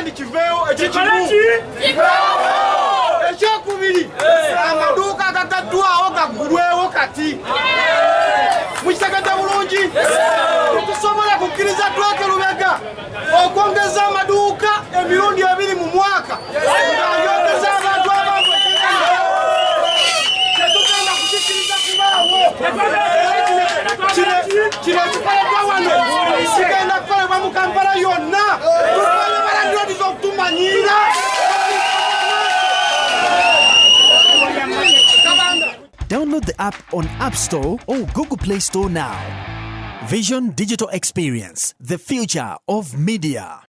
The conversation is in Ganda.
Burundi kiveewo ekikimu. Ekyokubiri amaduuka agagaddwawo gaggulwewo kati. Mukitegedde bulungi? Tetusobola kukkiriza ttooke Lubega okwongeza amaduuka emirundi 2 mu mwaka ng'ayongeza abantu abangi. Tetugenda kukikkiriza kubaawo. Kino ekikoleddwa wano kigenda kukolebwa mu Kampala yonna. Tukoye balandiroodi z'okutumanyiira. Download the app on App Store or Google Play Store now. Vision Digital Experience, the future of media.